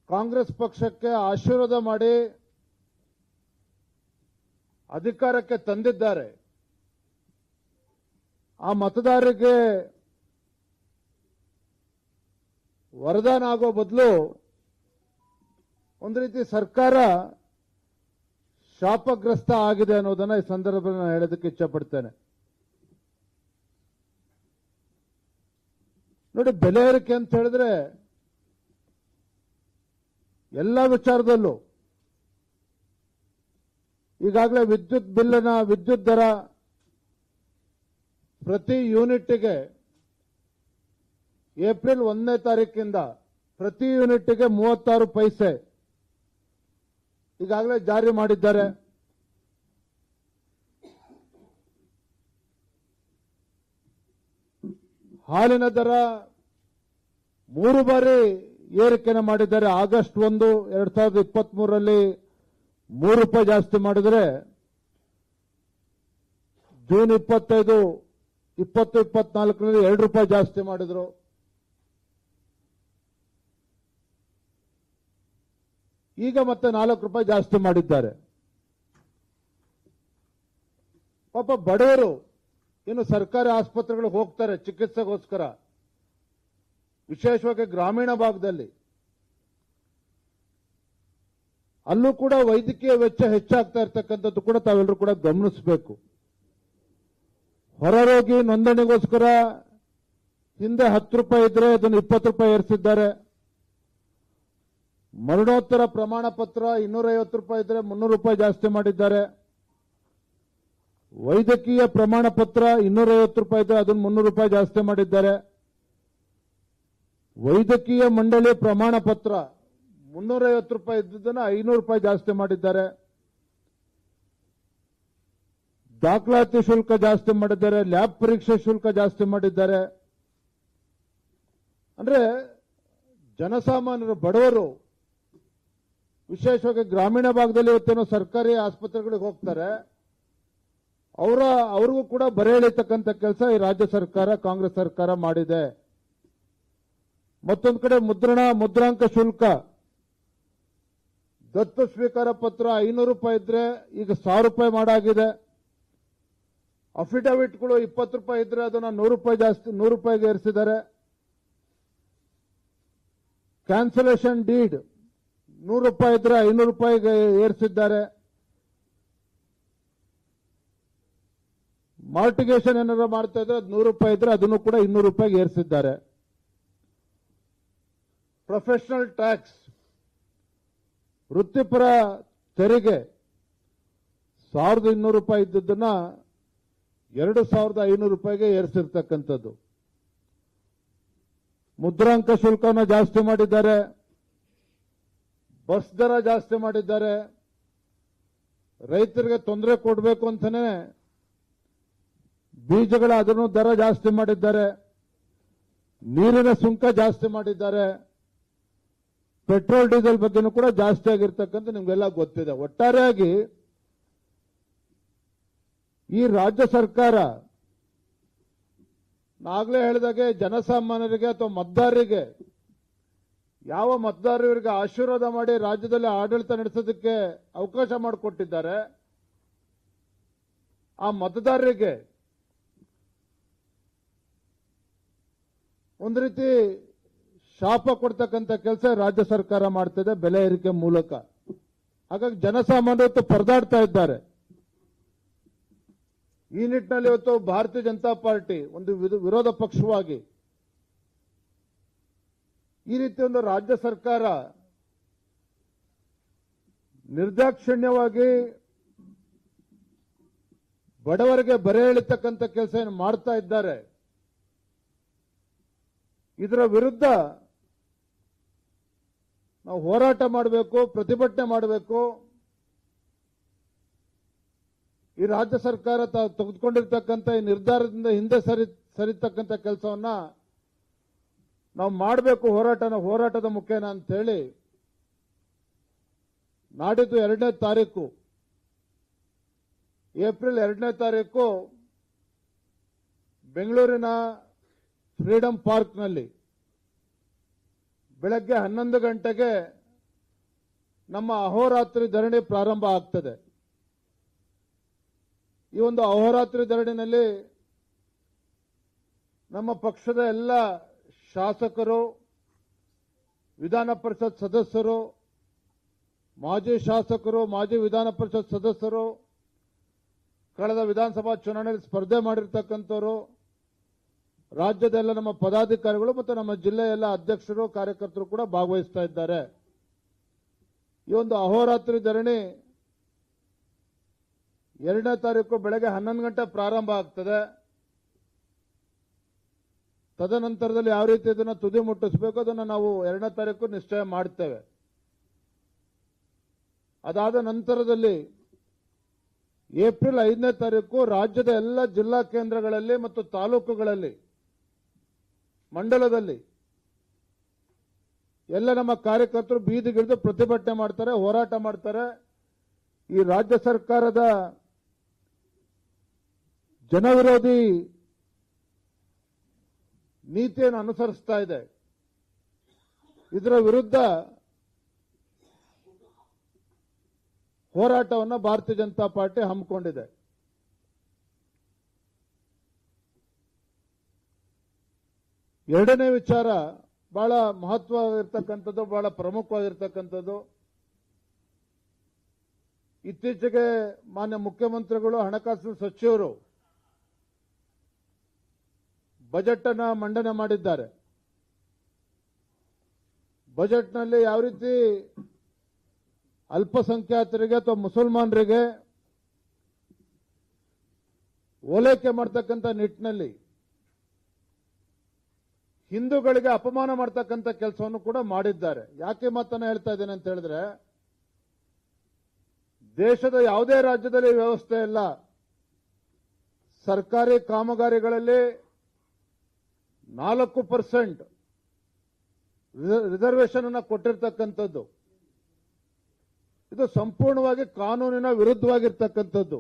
ಕಾಂಗ್ರೆಸ್ ಪಕ್ಷಕ್ಕೆ ಆಶೀರ್ವಾದ ಮಾಡಿ ಅಧಿಕಾರಕ್ಕೆ ತಂದಿದ್ದಾರೆ. ಆ ಮತದಾರರಿಗೆ ವರದಾನ ಆಗೋ ಬದಲು ಒಂದು ರೀತಿ ಸರ್ಕಾರ ಶಾಪಗ್ರಸ್ತ ಆಗಿದೆ ಅನ್ನೋದನ್ನ ಈ ಸಂದರ್ಭದಲ್ಲಿ ನಾನು ಹೇಳೋದಕ್ಕೆ ಇಚ್ಛಪಡ್ತೇನೆ. ನೋಡಿ, ಬೆಲೆ ಏರಿಕೆ ಅಂತ ಹೇಳಿದ್ರೆ ಎಲ್ಲ ವಿಚಾರದಲ್ಲೂ ಈಗಾಗಲೇ ವಿದ್ಯುತ್ ದರ ಪ್ರತಿ ಯೂನಿಟ್ಗೆ ಏಪ್ರಿಲ್ 1ನೇ ತಾರೀಕಿಂದ ಪ್ರತಿ ಯೂನಿಟ್ಗೆ 36 ಪೈಸೆ ಈಗಾಗಲೇ ಜಾರಿ ಮಾಡಿದ್ದಾರೆ. ಹಾಲಿನ ದರ 3 ಬಾರಿ ಏರಿಕೆಯನ್ನು ಮಾಡಿದ್ದಾರೆ. ಆಗಸ್ಟ್ 1, 2023ರಲ್ಲಿ 3 ರೂಪಾಯಿ ಜಾಸ್ತಿ ಮಾಡಿದರೆ, ಜೂನ್ 25, 20, 24ರಲ್ಲಿ 2 ರೂಪಾಯಿ ಜಾಸ್ತಿ ಮಾಡಿದ್ರು. ಈಗ ಮತ್ತೆ 4 ರೂಪಾಯಿ ಜಾಸ್ತಿ ಮಾಡಿದ್ದಾರೆ. ಪಾಪ ಬಡವರು ಇನ್ನು ಸರ್ಕಾರಿ ಆಸ್ಪತ್ರೆಗಳಿಗೆ ಹೋಗ್ತಾರೆ ಚಿಕಿತ್ಸೆಗೋಸ್ಕರ, ವಿಶೇಷವಾಗಿ ಗ್ರಾಮೀಣ ಭಾಗದಲ್ಲಿ. ಅಲ್ಲೂ ಕೂಡ ವೈದ್ಯಕೀಯ ವೆಚ್ಚ ಹೆಚ್ಚಾಗ್ತಾ ಇರ್ತಕ್ಕಂಥದ್ದು ಕೂಡ ತಾವೆಲ್ಲರೂ ಕೂಡ ಗಮನಿಸಬೇಕು. ಹೊರರೋಗಿ ನೋಂದಣಿಗೋಸ್ಕರ ಹಿಂದೆ 10 ರೂಪಾಯಿ ಇದ್ರೆ ಅದನ್ನು 20 ರೂಪಾಯಿ ಏರಿಸಿದ್ದಾರೆ. ಮರಣೋತ್ತರ ಪ್ರಮಾಣ ಪತ್ರ 250 ರೂಪಾಯಿ ಇದ್ರೆ 300 ರೂಪಾಯಿ ಜಾಸ್ತಿ ಮಾಡಿದ್ದಾರೆ. ವೈದ್ಯಕೀಯ ಪ್ರಮಾಣ ಪತ್ರ 250 ರೂಪಾಯಿ ಇದ್ರೆ ಅದನ್ನು 300 ರೂಪಾಯಿ ಜಾಸ್ತಿ ಮಾಡಿದ್ದಾರೆ. ವೈದ್ಯಕೀಯ ಮಂಡಳಿ ಪ್ರಮಾಣ ಪತ್ರ 350 ರೂಪಾಯಿ ಇದ್ದದನ್ನು 500 ರೂಪಾಯಿ ಜಾಸ್ತಿ ಮಾಡಿದ್ದಾರೆ. ದಾಖಲಾತಿ ಶುಲ್ಕ ಜಾಸ್ತಿ ಮಾಡಿದ್ದಾರೆ. ಲ್ಯಾಬ್ ಪರೀಕ್ಷೆ ಶುಲ್ಕ ಜಾಸ್ತಿ ಮಾಡಿದ್ದಾರೆ. ಅಂದ್ರೆ ಜನಸಾಮಾನ್ಯರು, ಬಡವರು, ವಿಶೇಷವಾಗಿ ಗ್ರಾಮೀಣ ಭಾಗದಲ್ಲಿ ಇವತ್ತೇನೋ ಸರ್ಕಾರಿ ಆಸ್ಪತ್ರೆಗಳಿಗೆ ಹೋಗ್ತಾರೆ, ಅವ್ರಿಗೂ ಕೂಡ ಬರೆ ಎಳಿತಕ್ಕಂಥ ಕೆಲಸ ಈ ರಾಜ್ಯ ಸರ್ಕಾರ, ಕಾಂಗ್ರೆಸ್ ಸರ್ಕಾರ ಮಾಡಿದೆ. ಮತ್ತೊಂದು ಕಡೆ ಮುದ್ರಾಂಕ ಶುಲ್ಕ, ದತ್ತು ಸ್ವೀಕಾರ ಪತ್ರ 500 ರೂಪಾಯಿ ಇದ್ರೆ ಈಗ 1000 ರೂಪಾಯಿ ಮಾಡಾಗಿದೆ. ಅಫಿಡವಿಟ್ಗಳು 20 ರೂಪಾಯಿ ಇದ್ರೆ ಅದನ್ನ 100 ರೂಪಾಯಿ ಜಾಸ್ತಿ 100 ರೂಪಾಯಿಗೆ ಏರಿಸಿದ್ದಾರೆ. ಕ್ಯಾನ್ಸಲೇಷನ್ ಡೀಡ್ 100 ರೂಪಾಯಿ ಇದ್ರೆ 500 ರೂಪಾಯಿಗೆ ಏರಿಸಿದ್ದಾರೆ. ಮಾರ್ಟಿಗೇಷನ್ ಏನಾದ್ರು ಮಾಡ್ತಾ ಇದ್ರೆ 100 ರೂಪಾಯಿ ಇದ್ರೆ ಅದನ್ನು ಕೂಡ 200 ರೂಪಾಯಿಗೆ ಏರಿಸಿದ್ದಾರೆ. ಪ್ರೊಫೆಷನಲ್ ಟ್ಯಾಕ್ಸ್, ವೃತ್ತಿಪರ ತೆರಿಗೆ 1200 ರೂಪಾಯಿ ಇದ್ದದನ್ನ 2500 ರೂಪಾಯಿಗೆ ಏರಿಸಿರ್ತಕ್ಕಂಥದ್ದು. ಮುದ್ರಾಂಕ ಶುಲ್ಕನ ಜಾಸ್ತಿ ಮಾಡಿದ್ದಾರೆ. ಬಸ್ ದರ ಜಾಸ್ತಿ ಮಾಡಿದ್ದಾರೆ. ರೈತರಿಗೆ ತೊಂದರೆ ಕೊಡಬೇಕು ಅಂತಾನೆ ಬೀಜಗಳ ಅದನ್ನು ದರ ಜಾಸ್ತಿ ಮಾಡಿದ್ದಾರೆ. ನೀರಿನ ಸುಂಕ ಜಾಸ್ತಿ ಮಾಡಿದ್ದಾರೆ. ಪೆಟ್ರೋಲ್ ಡೀಸೆಲ್ ಬಗ್ಗೆನೂ ಕೂಡ ಜಾಸ್ತಿ ಆಗಿರ್ತಕ್ಕಂಥ ನಿಮ್ಗೆಲ್ಲ ಗೊತ್ತಿದೆ. ಒಟ್ಟಾರೆಯಾಗಿ ಈ ರಾಜ್ಯ ಸರ್ಕಾರ ನಾಗಲೇ ಹೇಳಿದಾಗೆ ಜನಸಾಮಾನ್ಯರಿಗೆ ಅಥವಾ ಮತದಾರರಿಗೆ, ಯಾವ ಮತದಾರರಿಗೆ ಆಶೀರ್ವಾದ ಮಾಡಿ ರಾಜ್ಯದಲ್ಲಿ ಆಡಳಿತ ನಡೆಸೋದಕ್ಕೆ ಅವಕಾಶ ಮಾಡಿಕೊಟ್ಟಿದ್ದಾರೆ, ಆ ಮತದಾರರಿಗೆ ಒಂದು ರೀತಿ ಶಾಪ ಕೊಡ್ತಕ್ಕಂಥ ಕೆಲಸ ರಾಜ್ಯ ಸರ್ಕಾರ ಮಾಡ್ತಿದೆ ಬೆಲೆ ಏರಿಕೆ ಮೂಲಕ. ಹಾಗಾಗಿ ಜನಸಾಮಾನ್ಯರು ಪರದಾಡ್ತಾ ಇದ್ದಾರೆ. ಈ ನಿಟ್ಟಿನಲ್ಲಿ ಇವತ್ತು ಭಾರತೀಯ ಜನತಾ ಪಾರ್ಟಿ ಒಂದು ವಿರೋಧ ಪಕ್ಷವಾಗಿ ಈ ರೀತಿ ಒಂದು ರಾಜ್ಯ ಸರ್ಕಾರ ನಿರ್ದಾಕ್ಷಿಣ್ಯವಾಗಿ ಬಡವರಿಗೆ ಬರೆ ಎಳಿತಕ್ಕಂಥ ಕೆಲಸ ಏನು ಮಾಡ್ತಾ ಇದ್ದಾರೆ, ಇದರ ವಿರುದ್ಧ ನಾವು ಹೋರಾಟ ಮಾಡಬೇಕು, ಪ್ರತಿಭಟನೆ ಮಾಡಬೇಕು. ಈ ರಾಜ್ಯ ಸರ್ಕಾರ ತೆಗೆದುಕೊಂಡಿರ್ತಕ್ಕಂಥ ಈ ನಿರ್ಧಾರದಿಂದ ಹಿಂದೆ ಸರಿತಕ್ಕಂಥ ಕೆಲಸವನ್ನ ನಾವು ಮಾಡಬೇಕು, ಹೋರಾಟದ ಮುಖೇನ ಅಂತ ಹೇಳಿ ನಾಡಿದ್ದು 2ನೇ ತಾರೀಕು ಏಪ್ರಿಲ್ 2ನೇ ತಾರೀಕು ಬೆಂಗಳೂರಿನ ಫ್ರೀಡಂ ಪಾರ್ಕ್ನಲ್ಲಿ ಬೆಳಗ್ಗೆ 11 ಗಂಟೆಗೆ ನಮ್ಮ ಅಹೋರಾತ್ರಿ ಧರಣಿ ಪ್ರಾರಂಭ ಆಗ್ತದೆ. ಈ ಒಂದು ಅಹೋರಾತ್ರಿ ಧರಣಿನಲ್ಲಿ ನಮ್ಮ ಪಕ್ಷದ ಎಲ್ಲ ಶಾಸಕರು, ವಿಧಾನ ಪರಿಷತ್ ಸದಸ್ಯರು, ಮಾಜಿ ಶಾಸಕರು, ಮಾಜಿ ವಿಧಾನ ಪರಿಷತ್ ಸದಸ್ಯರು, ಕಳೆದ ವಿಧಾನಸಭಾ ಚುನಾವಣೆಯಲ್ಲಿ ಸ್ಪರ್ಧೆ ಮಾಡಿರ್ತಕ್ಕಂಥವರು, ರಾಜ್ಯದೆಲ್ಲ ನಮ್ಮ ಪದಾಧಿಕಾರಿಗಳು ಮತ್ತು ನಮ್ಮ ಜಿಲ್ಲೆಯ ಎಲ್ಲ ಅಧ್ಯಕ್ಷರು, ಕಾರ್ಯಕರ್ತರು ಕೂಡ ಭಾಗವಹಿಸ್ತಾ ಇದ್ದಾರೆ. ಈ ಒಂದು ಅಹೋರಾತ್ರಿ ಧರಣಿ 2ನೇ ತಾರೀಕು ಬೆಳಗ್ಗೆ 11 ಗಂಟೆ ಪ್ರಾರಂಭ ಆಗ್ತದೆ. ತದನಂತರದಲ್ಲಿ ಯಾವ ರೀತಿ ಇದನ್ನು ತುದಿ ಮುಟ್ಟಿಸಬೇಕು ಅದನ್ನು ನಾವು 2ನೇ ತಾರೀಕು ನಿಶ್ಚಯ ಮಾಡ್ತೇವೆ. ಅದಾದ ನಂತರದಲ್ಲಿ ಏಪ್ರಿಲ್ 5ನೇ ತಾರೀಕು ರಾಜ್ಯದ ಎಲ್ಲ ಜಿಲ್ಲಾ ಕೇಂದ್ರಗಳಲ್ಲಿ ಮತ್ತು ತಾಲೂಕುಗಳಲ್ಲಿ, ಮಂಡಲದಲ್ಲಿ ಎಲ್ಲ ನಮ್ಮ ಕಾರ್ಯಕರ್ತರು ಬೀದಿಗಿಳಿದು ಪ್ರತಿಭಟನೆ ಮಾಡ್ತಾರೆ, ಹೋರಾಟ ಮಾಡ್ತಾರೆ. ಈ ರಾಜ್ಯ ಸರ್ಕಾರದ ಜನವಿರೋಧಿ ನೀತಿಯನ್ನು ಅನುಸರಿಸ್ತಾ ಇದೆ. ಇದರ ವಿರುದ್ಧ ಹೋರಾಟವನ್ನು ಭಾರತೀಯ ಜನತಾ ಪಾರ್ಟಿ ಹಮ್ಮಿಕೊಂಡಿದೆ. ಎರಡನೇ ವಿಚಾರ ಬಹಳ ಮಹತ್ವವಾಗಿರ್ತಕ್ಕಂಥದ್ದು, ಬಹಳ ಪ್ರಮುಖವಾಗಿರ್ತಕ್ಕಂಥದ್ದು. ಇತ್ತೀಚೆಗೆ ಮಾನ್ಯ ಮುಖ್ಯಮಂತ್ರಿಗಳು, ಹಣಕಾಸು ಸಚಿವರು ಬಜೆಟ್ ಅನ್ನು ಮಂಡನೆ ಮಾಡಿದ್ದಾರೆ. ಬಜೆಟ್ನಲ್ಲಿ ಯಾವ ರೀತಿ ಅಲ್ಪಸಂಖ್ಯಾತರಿಗೆ ಅಥವಾ ಮುಸಲ್ಮಾನರಿಗೆ ಓಲೈಕೆ ಮಾಡ್ತಕ್ಕಂಥ ನಿಟ್ಟಿನಲ್ಲಿ ಹಿಂದೂಗಳಿಗೆ ಅಪಮಾನ ಮಾಡ್ತಕ್ಕಂಥ ಕೆಲಸವನ್ನು ಕೂಡ ಮಾಡಿದ್ದಾರೆ. ಯಾಕೆ ಮಾತನ್ನ ಹೇಳ್ತಾ ಇದ್ದೇನೆ ಅಂತ ಹೇಳಿದ್ರೆ, ದೇಶದ ಯಾವುದೇ ರಾಜ್ಯದಲ್ಲಿ ವ್ಯವಸ್ಥೆ ಇಲ್ಲ. ಸರ್ಕಾರಿ ಕಾಮಗಾರಿಗಳಲ್ಲಿ 4% ರಿಸರ್ವೇಶನ್ ಅನ್ನು ಕೊಟ್ಟಿರ್ತಕ್ಕಂಥದ್ದು. ಇದು ಸಂಪೂರ್ಣವಾಗಿ ಕಾನೂನಿನ ವಿರುದ್ಧವಾಗಿರ್ತಕ್ಕಂಥದ್ದು.